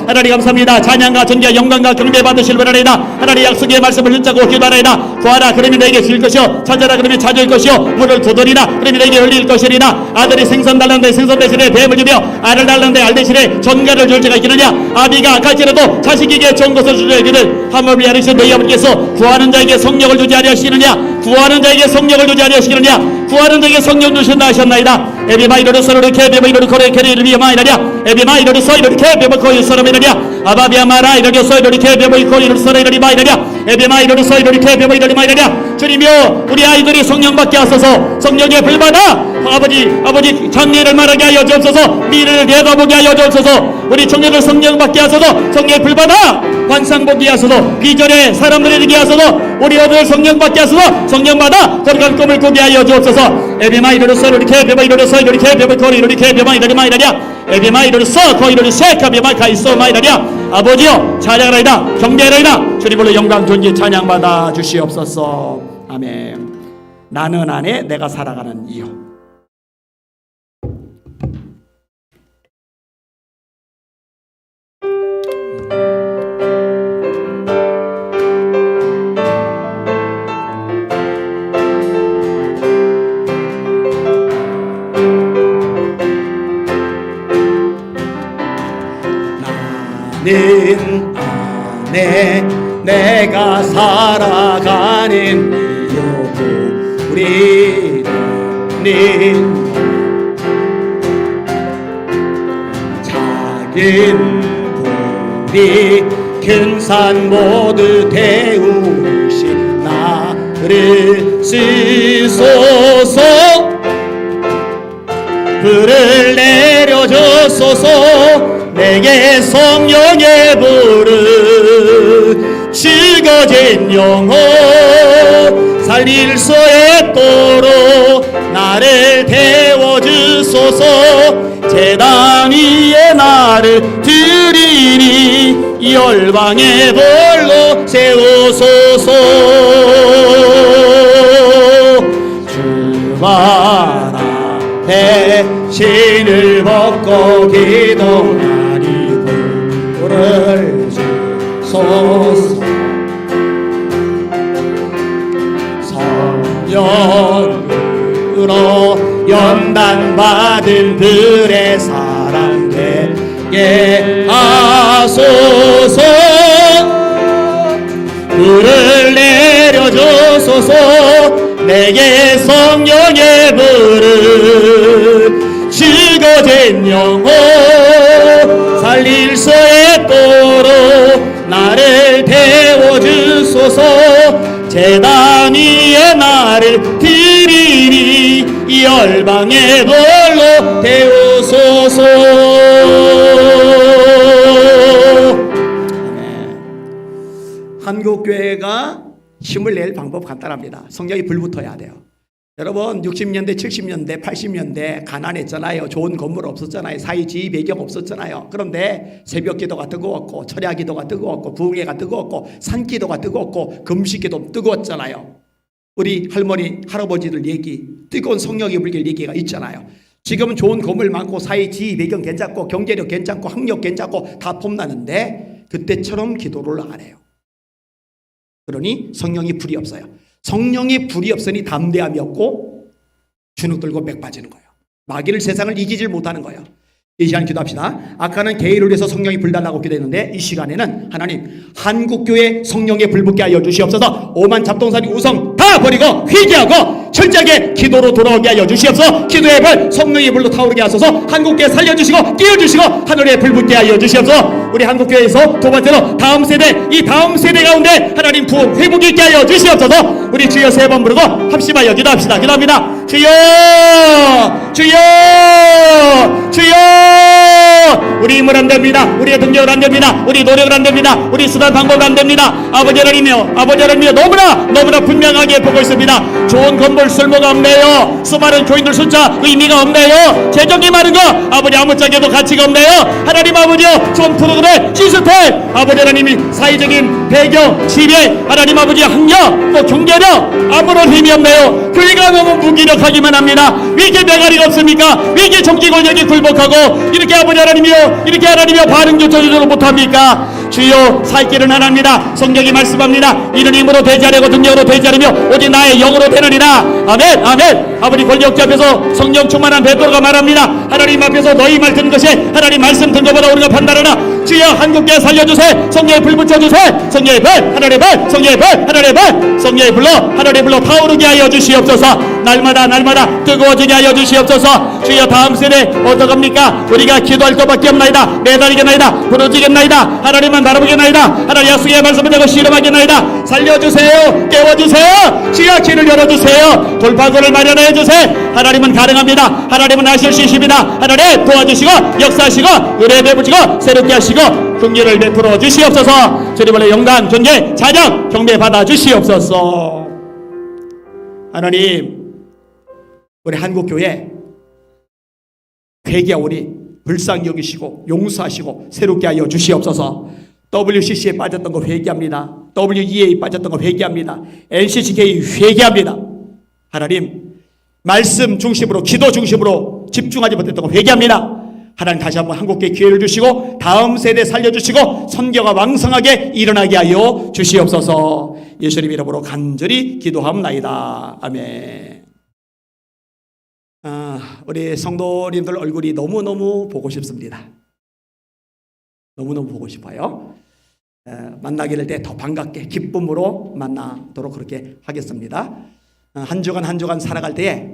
하나님 감사합니다. 찬양과 존귀와 영광과 경배 받으실 분이다. 하나님 약속의 말씀을 붙잡고 기도하나이다. 구하라 그러면 너에게 주실 것이요 찾아라 그러면 찾을 것이요 문을 두드리라 그러면 너에게 열릴 것이리라. 아들이 생선 달라는데 생선 대신에 뱀을 주며 알을 달라는데 알 대신에 전갈을 줄 자가 있느냐. 아비가 악할지라도 자식에게 좋은 것을 주려 하기를 하물며 하시는 너희 아버지께서 구하는 자에게 성령을 주지 아니하시느냐. 구하는 자에게 성령을 주지 아니하시느냐. 구하는 자에게 성령 주신다 하셨나이다. 에비마이로를 서로를 캐비마이로를 거래 캐리를 위하마이라냐. 에비마이로를 서이로를 캐비마 거의 서로이라냐. 아바비아마라 이러려 서이로를 캐비마 거이를 서로이라니 마이라냐. 에비마이로를 서이로를 캐비마 이러니 마이라냐. 주님이여, 우리 아이들이 성령 받게 하소서. 성령에 불받아 아버지 장례를 말하게 하여 주옵소서. 미래를 내다보게 하여 주옵소서. 우리 청년들 성령 받게 하소서. 성령에 불받아 환상 보게 하소서. 비전에 사람들이 되게 하소서. 우리 어들 성령 받게 하소서. 성령 받아 거룩한 꿈을 꾸게 하여 주옵소서. 에비마이로를 서이로를 캐비마 이러려 서이로를 캐비마 거이를 캐비마 이러니 마이라냐. 에비마이로를 서 거이를 세카비마 가이소 마이라냐. 아버지여 찬양하나이다. 경배하나이다. 주님으로 영광 존귀 찬양받아 주시옵소서. 아멘. 나는 안에 내가 살아가는 이유. 나는 안에 내가 살아가는 이유고 우리는 작은 불이 큰 산 모두 태우신 나를 쓰소서. 불을 내려주소서. 내게 성령의 불을 죽어진 영혼 살릴 수 있도록 나를 태워주소서. 제단 위에 나를 드리니 열방의 볼로 세우소서. 주발 앞에 신을 벗고 기도하니 불을 주소서. 성령으로 연단받은 불의 사람 되게 하소서. 불을 내려주소서. 내게 성령의 불을 죽어진 영혼 살릴 수 있도록 나를 태워주소서. 제단 위에 나를 드리니 열방의 돌로 태우소서. 한국교회가 힘을 낼 방법 간단합니다. 성령이 불붙어야 돼요. 여러분 60년대 70년대 80년대 가난했잖아요. 좋은 건물 없었잖아요. 사회주의 배경 없었잖아요. 그런데 새벽기도가 뜨거웠고 철야기도가 뜨거웠고 부흥회가 뜨거웠고 산기도가 뜨거웠고 금식기도 뜨거웠잖아요. 우리 할머니 할아버지들 얘기, 뜨거운 성령이 불길 얘기가 있잖아요. 지금은 좋은 건물 많고 사회주의 배경 괜찮고 경제력 괜찮고 학력 괜찮고 다 폼나는데 그때처럼 기도를 안 해요. 그러니 성령이 불이 없어요. 성령이 불이 없으니 담대함이 없고 주눅 들고 맥 빠지는 거예요. 마귀를 세상을 이기질 못하는 거예요. 이 시간 기도합시다. 아까는 개인을 위해서 성령이 불달라고 기도했는데 이 시간에는 하나님 한국교회 성령의 불 붙게 하여 주시옵소서. 오만 잡동사니 우성 다 버리고 회개하고 철저하게 기도로 돌아오게 하여 주시옵소서. 기도의 불 성령의 불로 타오르게 하소서. 한국교회 살려주시고 끼워주시고 하늘의 불 붙게 하여 주시옵소서. 우리 한국교회에서 두 번째로 다음 세대, 이 다음 세대 가운데 하나님 부흥 회복이 있게 하여 주시옵소서. 우리 주여 세 번 부르고 합심하여 기도합시다. 기도합니다. 주여 주여 우리 힘을 안 됩니다. 우리의 능력을 안 됩니다. 우리 노력을 안 됩니다. 우리 수단 방법을 안 됩니다. 아버지 하나님이여 너무나 분명하게 보고 있습니다. 좋은 건물 쓸모가 없네요. 수많은 교인들 숫자 의미가 없네요. 재정이 많은 거 아버지 아무짝에도 가치가 없네요. 하나님 아버지여, 좋은 프로그램 시스템 아버지 하나님이 사회적인 배경 지배 하나님 아버지 학력 또 경제력 아무런 힘이 없네요. 교회가 너무 무기력하기만 합니다. 왜 이렇게 메가리가 없습니까? 왜 이렇게 정치 권력이 굴복하고 이렇게 아버지 하나님이여, 이렇게 하나님이여 반응조차 주지 못합니까? 주여, 살 길은 하나입니다. 성경이 말씀합니다. 이는 힘으로 되지 않고 능력으로 되지 않으며 오직 나의 영으로 되느니라. 아멘 아멘. 아버지 권력자 앞에서 성령 충만한 베드로가 말합니다. 하나님 앞에서 너희 말 듣는 것이 하나님 말씀 듣는 것보다 우리가 판단하나. 주여, 한국교회 살려주세. 성령에 불 붙여주세. 성령의 불, 하나님의 불, 성령의 불, 하나님의 불, 성령의 불로 하나님의 불로 타오르게 하여 주시옵소서. 날마다 뜨거워지게 하여 주시옵소서. 주여, 다음 세대 어떡합니까? 우리가 기도할 것밖에 없나이다. 매달리겠나이다. 부러지겠나이다. 하나님만 바라보겠나이다. 하나님 약속의 말씀을 내가 실험하겠나이다. 살려주세요. 깨워주세요. 주여, 길을 열어주세요. 돌파구를 마련해 주세요. 하나님은 가능합니다. 하나님은 하실 수 있습니다. 하나님 도와주시고 역사하시고 은혜 베푸시고 새롭게 하시고 긍휼을 베풀어 주시옵소서. 주님의 영광 존재 찬양 경배 받아 주시옵소서. 하나님, 우리 한국교회 회개하오니 불쌍히 여기시고 용서하시고 새롭게 하여 주시옵소서. WCC에 빠졌던 거 회개합니다. WEA에 빠졌던 거 회개합니다. NCCK 회개합니다. 하나님, 말씀 중심으로 기도 중심으로 집중하지 못했던 거 회개합니다. 하나님, 다시 한번 한국교회 기회를 주시고 다음 세대 살려주시고 선교가 왕성하게 일어나게 하여 주시옵소서. 예수님 이름으로 간절히 기도합나이다. 아멘. 우리 성도님들 얼굴이 너무너무 보고 싶습니다. 너무너무 보고 싶어요. 만나게 될 때 더 반갑게 기쁨으로 만나도록 그렇게 하겠습니다. 한 주간 한 주간 살아갈 때에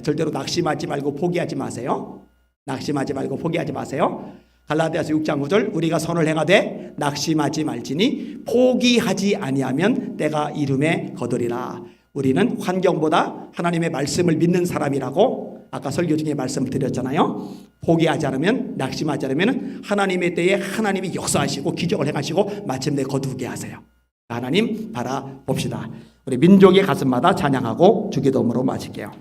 절대로 낙심하지 말고 포기하지 마세요. 낙심하지 말고 포기하지 마세요. 갈라디아서 6장 9절, 우리가 선을 행하되 낙심하지 말지니 포기하지 아니하면 때가 이름에 거두리라. 우리는 환경보다 하나님의 말씀을 믿는 사람이라고 아까 설교 중에 말씀을 드렸잖아요. 포기하지 않으면, 낙심하지 않으면 하나님의 때에 하나님이 역사하시고 기적을 행하시고 마침내 거두게 하세요. 하나님 바라봅시다. 우리 민족의 가슴마다 찬양하고 주기도문으로 마칠게요.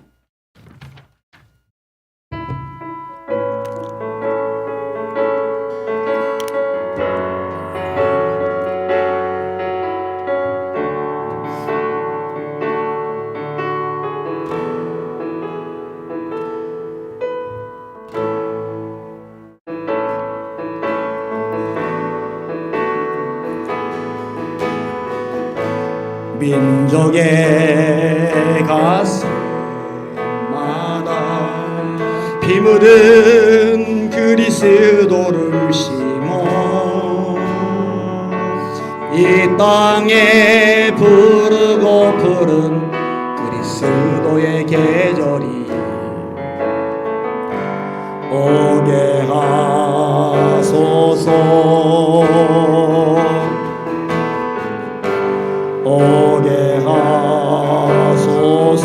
민족의 가슴마다 피 묻은 그리스도를 심어 이 땅에 부르고 푸른 그리스도의 계절이 오게 하소서. 오게 하소서.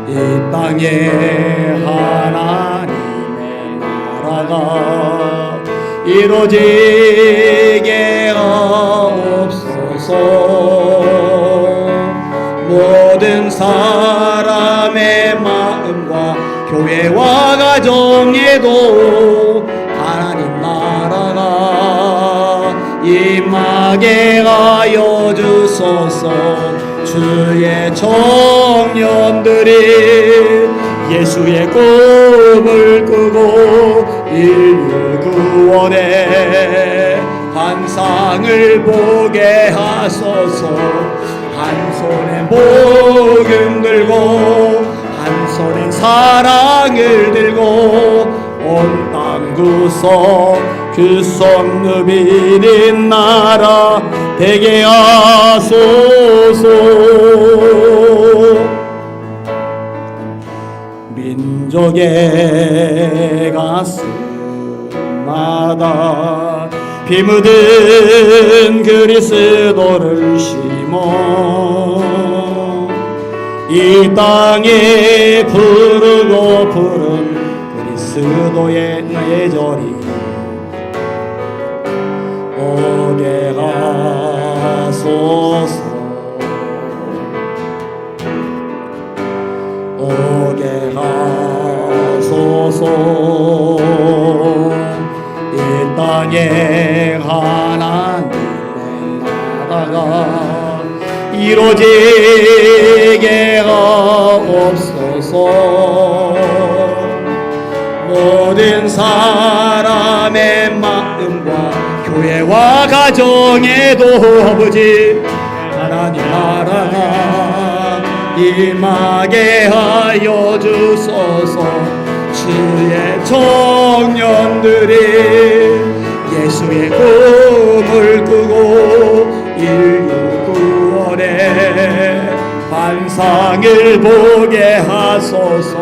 이 땅에 하나님의 나라가 이루어지게 하옵소서. 모든 사람의 마음과 교회와 가정에도 하나님 나라가 임하게 하여 주소서. 주의 청년들이 예수의 꿈을 꾸고 인류 구원의 환상을 보게 하소서. 한 손에 복음 들고 한 손에 사랑을 들고 온 땅 구석 그 성읍인 나라 되게 하소서. 민족의 가슴마다 피 묻은 그리스도를 심어 이 땅에 부르고 부른 그리스도의 예절이 오게 하소서 오게 하소서 이 땅에 하나님의 나라가 이루어지게 하옵소서 모든 사람의 마음과 교회와 가정에도 아버지 하나님 나라가 임하게 하여 주소서 주의 청년들이 예수의 꿈을 꾸고 인류 구원의 환상을 보게 하소서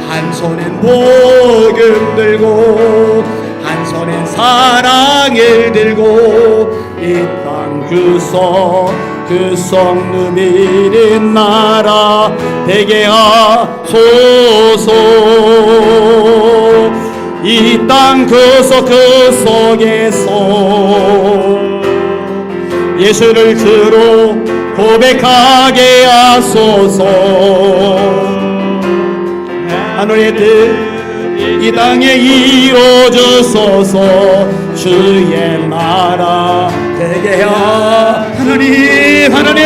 한 손엔 복음 들고 한 손엔 사랑을 들고 이 땅 그 성 누비는 나라 되게 하소서 이 땅 그 속에서 예수를 주로 고백하게 하소서 하늘의 뜻 이 땅에 이루어주소서 주의 나라 되게 하나님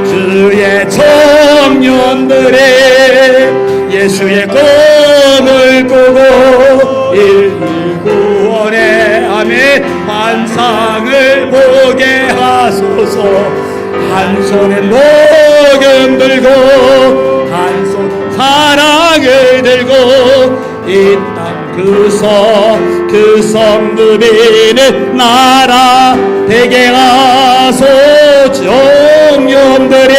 주의 청년들의 예수의 꿈을 꾸고 인류 구원의 아멘 환상을 보게 하소서 한 손에 복음 들고 한 손 사랑을 들고 이 땅 그 성 누비는 나라 되게 하소 청년들이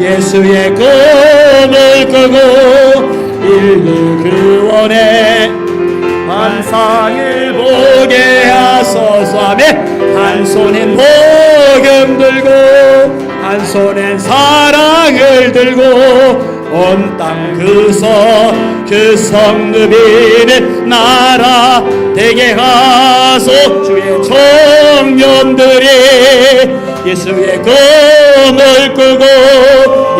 예수의 꿈을 꾸고 인류 구원의 환상을 보게 하소서 아멘 한 손엔 복음 들고 한 손엔 사랑을 들고 온 땅 그 성 누비는 나라 되게 하소 주의 청년들이 예수의 꿈을 꾸고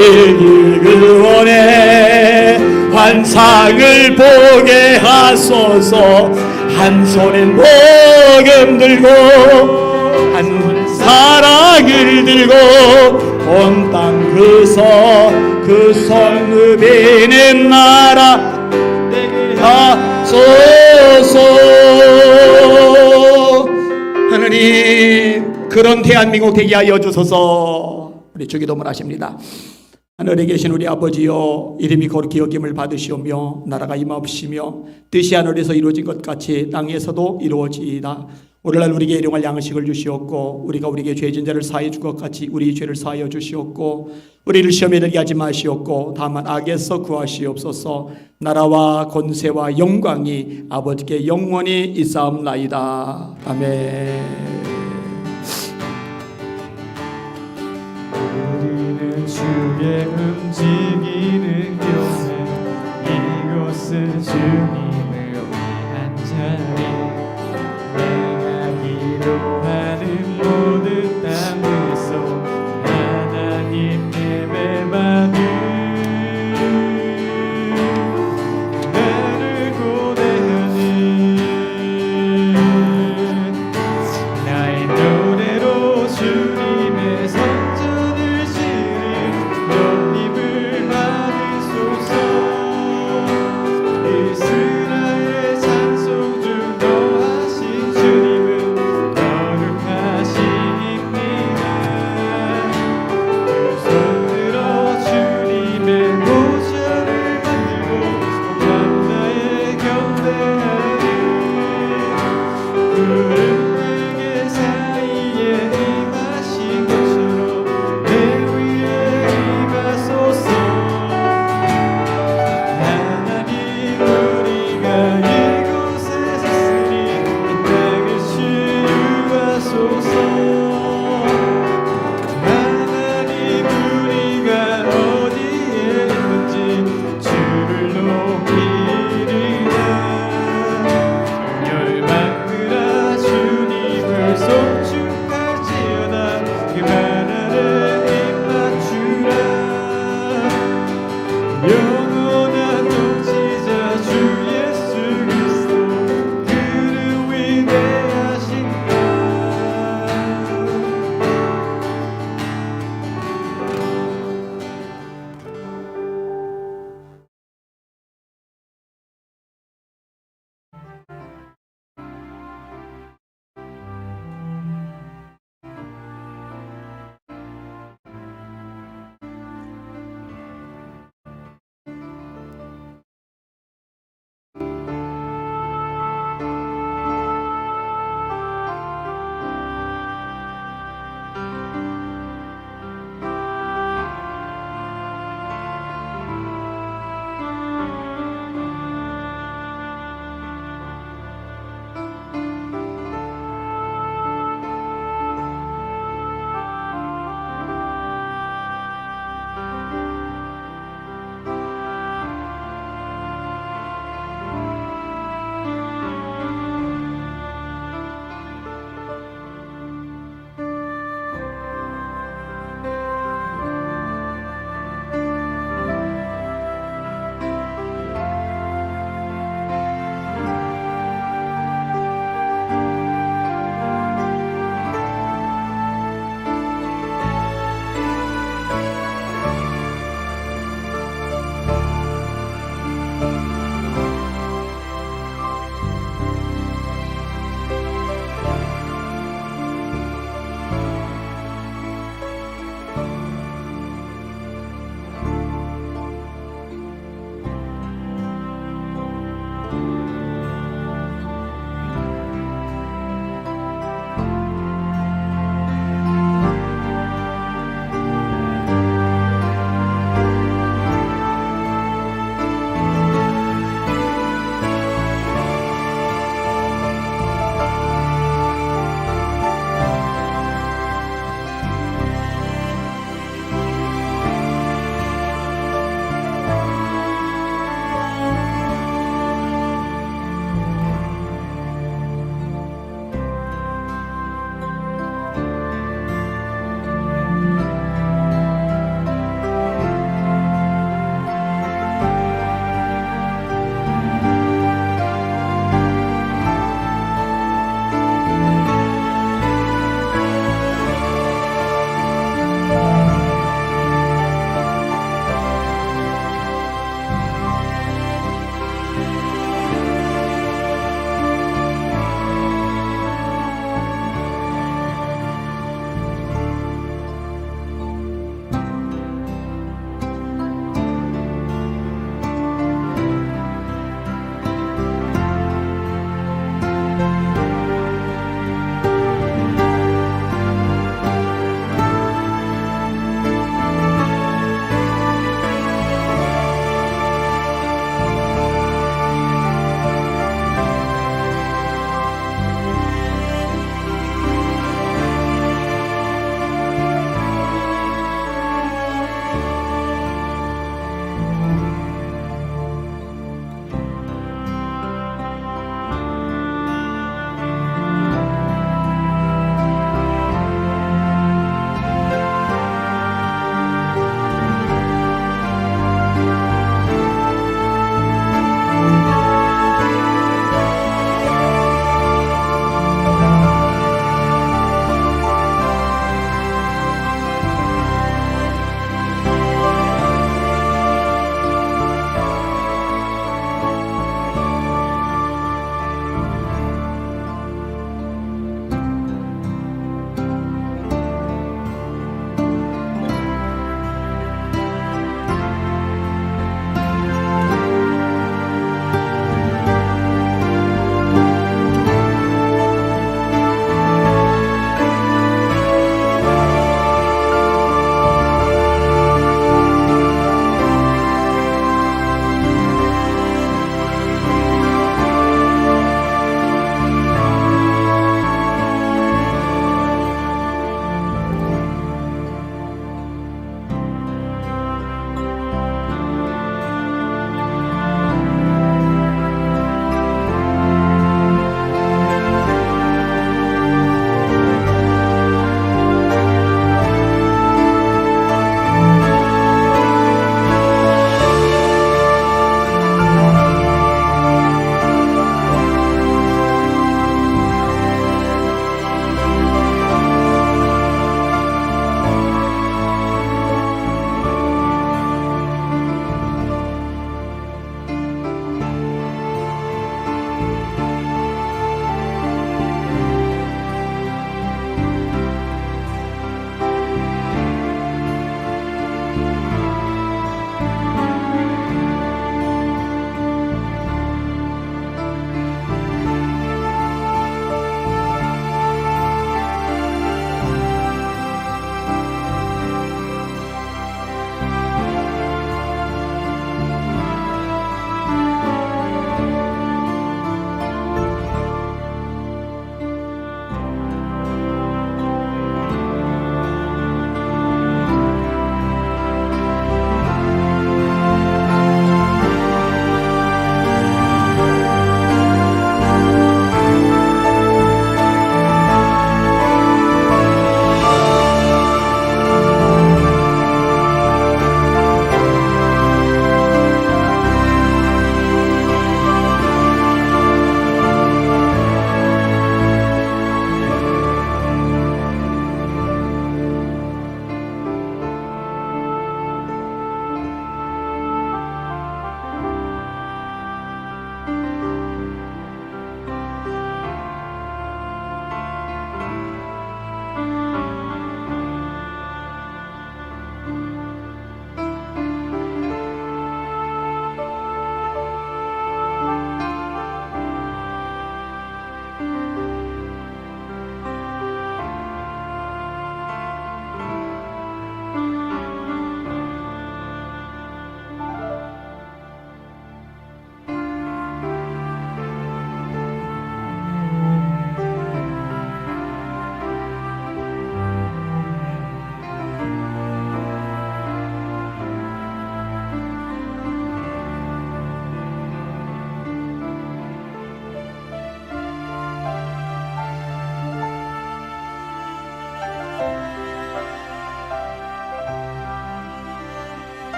인류 구원의 환상을 보게 하소서 한 손엔 복음 들고 한 사랑을 들고 온 땅 그 성 누비는 나라 되게 하소서 하나님 그런 대한민국 되게 하여 주소서 우리 주기도문 하십니다. 하늘에 계신 우리 아버지여 이름이 거룩히 여김을 받으시오며 나라가 임하옵시며 뜻이 하늘에서 이루어진 것 같이 땅에서도 이루어지이다. 오늘날 우리에게 일용할 양식을 주시옵고 우리가 우리에게 죄진 자를 사하여 줄 것 같이 우리 죄를 사하여 주시옵고 우리를 시험에 들게 하지 마시옵고 다만 악에서 구하시옵소서 나라와 권세와 영광이 아버지께 영원히 있사옵나이다. 아멘. 우리는 주의 음식